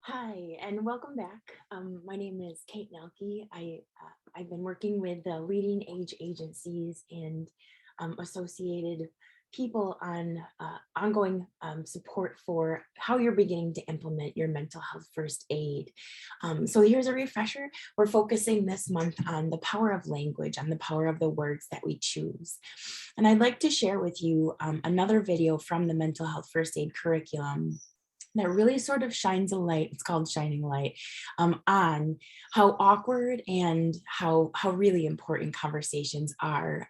Hi, and welcome back. My name is Kate Nelke. I've been working with the leading age agencies and associated people on ongoing support for how you're beginning to implement your mental health first aid. So here's a refresher. We're focusing this month on the power of language, on the power of the words that we choose. And I'd like to share with you another video from the mental health first aid curriculum that really sort of shines a light, it's called Shining Light, on how awkward and how really important conversations are,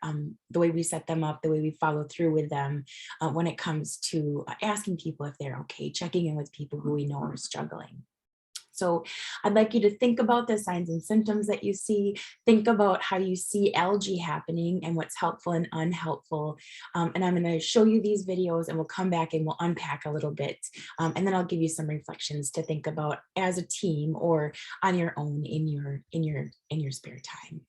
the way we set them up, the way we follow through with them when it comes to asking people if they're okay, checking in with people who we know are struggling. So I'd like you to think about the signs and symptoms that you see, think about how you see algae happening and what's helpful and unhelpful. And I'm going to show you these videos and we'll come back and we'll unpack a little bit. And then I'll give you some reflections to think about as a team or on your own in your spare time.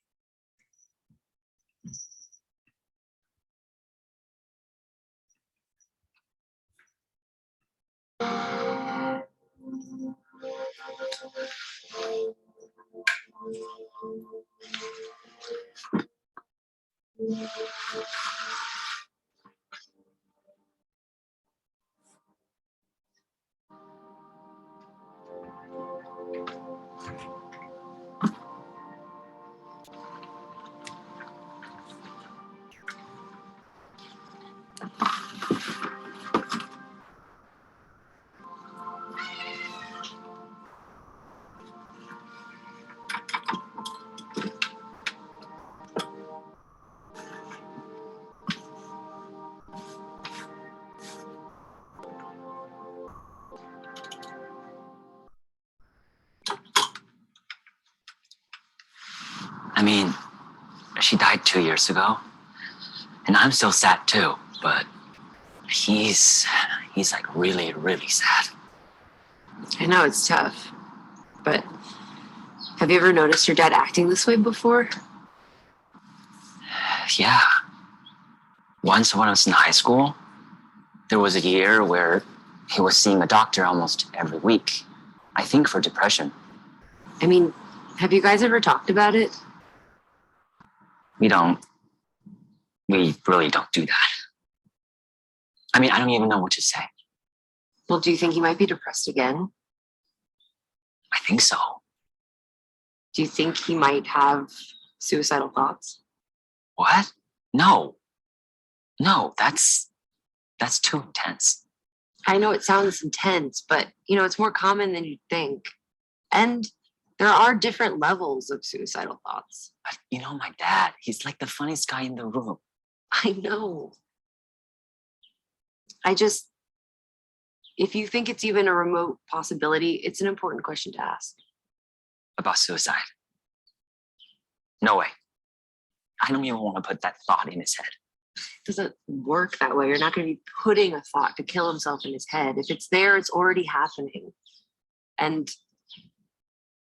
I mean, she died 2 years ago, and I'm still sad too, but he's like really, really sad. I know it's tough, but have you ever noticed your dad acting this way before? Yeah. Once when I was in high school, there was a year where he was seeing a doctor almost every week, I think for depression. I mean, have you guys ever talked about it? We really don't do that. I mean, I don't even know what to say. Well, do you think he might be depressed again? I think so. Do you think he might have suicidal thoughts? What? No, that's too intense. I know it sounds intense, but it's more common than you'd think. And there are different levels of suicidal thoughts. But my dad, he's like the funniest guy in the room. I know. If you think it's even a remote possibility, it's an important question to ask. About suicide. No way. I don't even want to put that thought in his head. It doesn't work that way. You're not going to be putting a thought to kill himself in his head. If it's there, it's already happening. And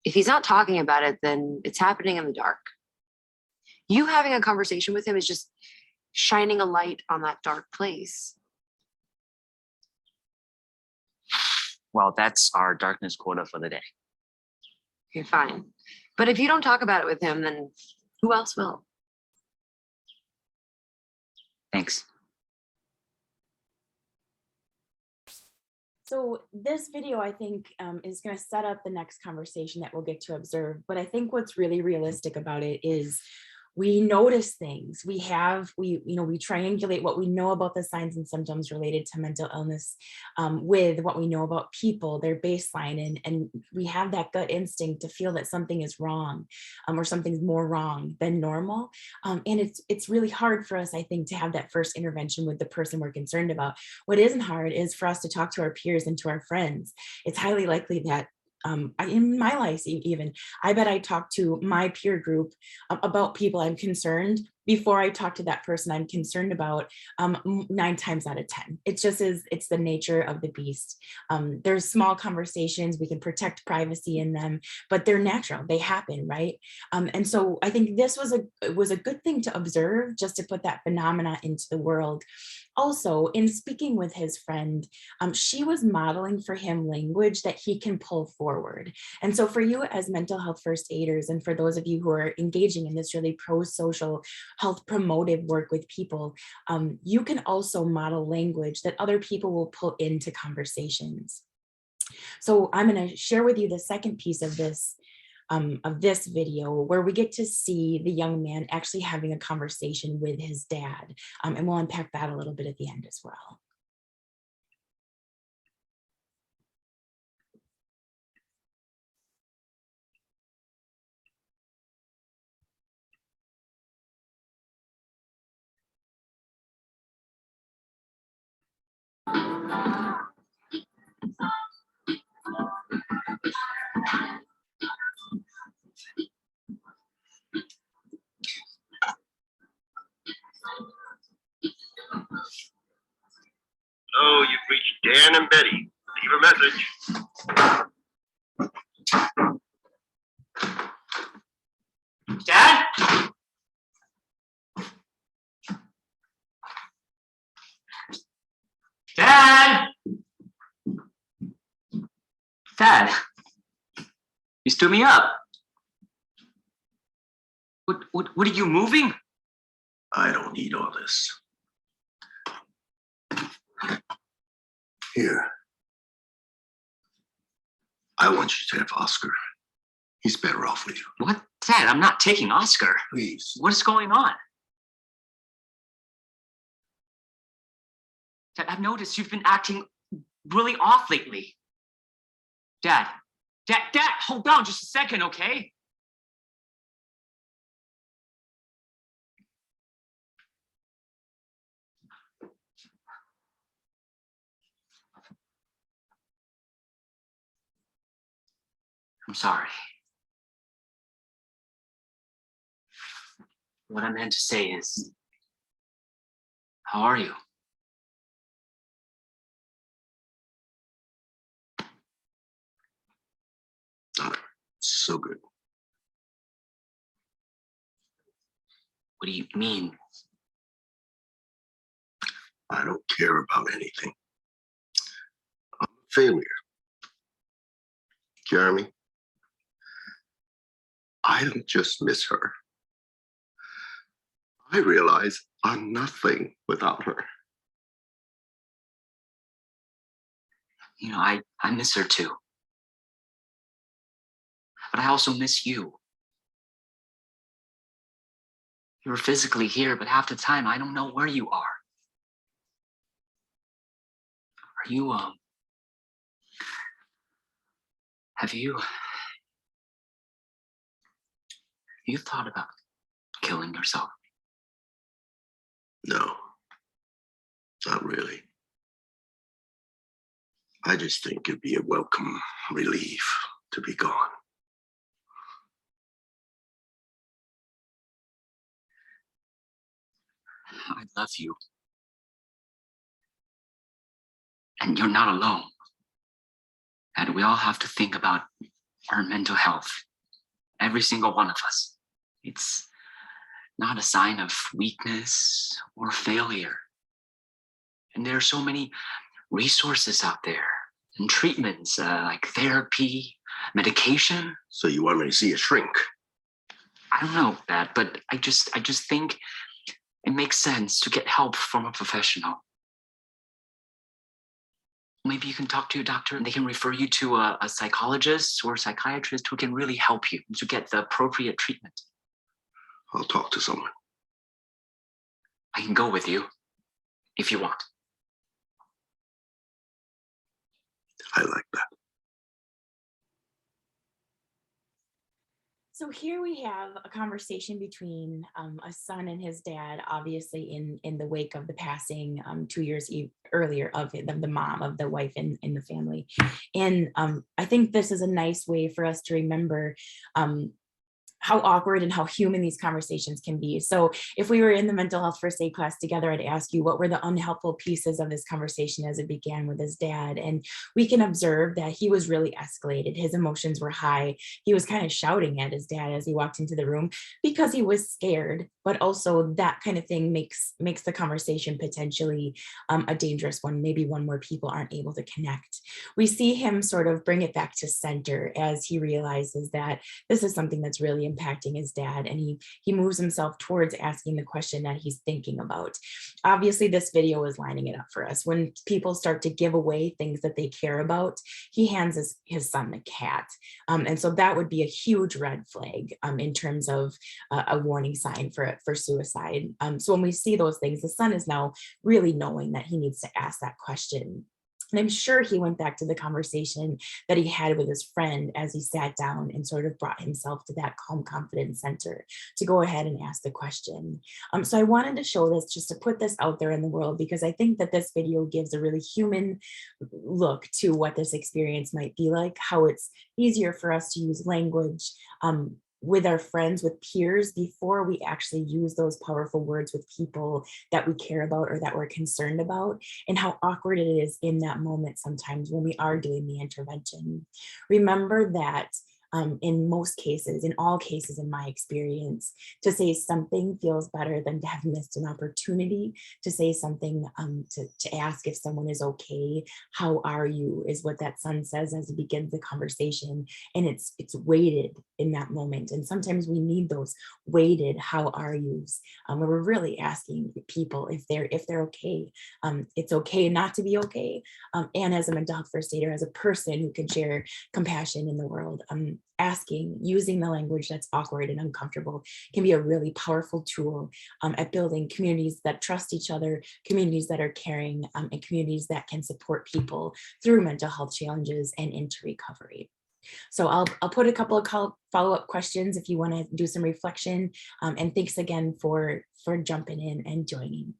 if he's not talking about it, then it's happening in the dark. You having a conversation with him is just shining a light on that dark place. Well, that's our darkness quota for the day. Okay, fine. But if you don't talk about it with him, then who else will? Thanks. So this video, I think, is going to set up the next conversation that we'll get to observe. But I think what's really realistic about it is we notice things. We triangulate what we know about the signs and symptoms related to mental illness with what we know about people, their baseline, and we have that gut instinct to feel that something is wrong or something's more wrong than normal. And it's really hard for us, I think, to have that first intervention with the person we're concerned about. What isn't hard is for us to talk to our peers and to our friends. It's highly likely that in my life even, I bet I talk to my peer group about people I'm concerned before I talk to that person I'm concerned about, 9 times out of 10. It's the nature of the beast. There's small conversations, we can protect privacy in them, but they're natural, they happen, right? And so I think this was a good thing to observe, just to put that phenomena into the world. Also, in speaking with his friend, she was modeling for him language that he can pull forward. And so for you as mental health first aiders, and for those of you who are engaging in this really pro-social health promotive work with people, you can also model language that other people will pull into conversations. So I'm going to share with you the second piece of this video, where we get to see the young man actually having a conversation with his dad. And we'll unpack that a little bit at the end as well. Oh, you've reached Dan and Betty. Leave a message. Dad? Dad? Dad? You stood me up. What are you moving? I don't need all this. Here. I want you to have Oscar. He's better off with you. What? Dad, I'm not taking Oscar. Please. What is going on? Dad, I've noticed you've been acting really off lately. Dad, hold on just a second, okay? I'm sorry. What I meant to say is, how are you? Not so good. What do you mean? I don't care about anything. I'm a failure. Jeremy, I don't just miss her. I realize I'm nothing without her. You know, I miss her too. But I also miss you. You're physically here, but half the time I don't know where you are. Are you, have you thought about killing yourself? No, not really. I just think it'd be a welcome relief to be gone. I love you. And you're not alone. And we all have to think about our mental health. Every single one of us. It's not a sign of weakness or failure. And there are so many resources out there and treatments like therapy, medication. So you want me to see a shrink? I don't know that, but I just think it makes sense to get help from a professional. Maybe you can talk to your doctor and they can refer you to a psychologist or a psychiatrist who can really help you to get the appropriate treatment. I'll talk to someone. I can go with you if you want. I like that. So here we have a conversation between a son and his dad, obviously in the wake of the passing 2 years earlier of the mom, of the wife in the family. And I think this is a nice way for us to remember how awkward and how human these conversations can be. So if we were in the mental health first aid class together, I'd ask you, what were the unhelpful pieces of this conversation as it began with his dad? And we can observe that he was really escalated. His emotions were high. He was kind of shouting at his dad as he walked into the room because he was scared, but also that kind of thing makes the conversation potentially a dangerous one, maybe one where people aren't able to connect. We see him sort of bring it back to center as he realizes that this is something that's really impacting his dad, and he moves himself towards asking the question that he's thinking about. Obviously, this video is lining it up for us. When people start to give away things that they care about, he hands his son a cat. And so that would be a huge red flag in terms of a warning sign for suicide. So when we see those things, the son is now really knowing that he needs to ask that question. And I'm sure he went back to the conversation that he had with his friend as he sat down and sort of brought himself to that calm, confident center to go ahead and ask the question. So I wanted to show this, just to put this out there in the world, because I think that this video gives a really human look to what this experience might be like, how it's easier for us to use language with our friends, with peers, before we actually use those powerful words with people that we care about or that we're concerned about, and how awkward it is in that moment sometimes when we are doing the intervention. Remember that in most cases, in all cases, in my experience, to say something feels better than to have missed an opportunity. To say something, to ask if someone is okay. How are you is what that son says as he begins the conversation, and it's weighted in that moment. And sometimes we need those weighted how are yous, where we're really asking people if they're okay. It's okay not to be okay. And as a mental health first aider, as a person who can share compassion in the world, asking, using the language that's awkward and uncomfortable can be a really powerful tool at building communities that trust each other, communities that are caring, and communities that can support people through mental health challenges and into recovery. So I'll put a couple of follow-up questions if you want to do some reflection, and thanks again for jumping in and joining.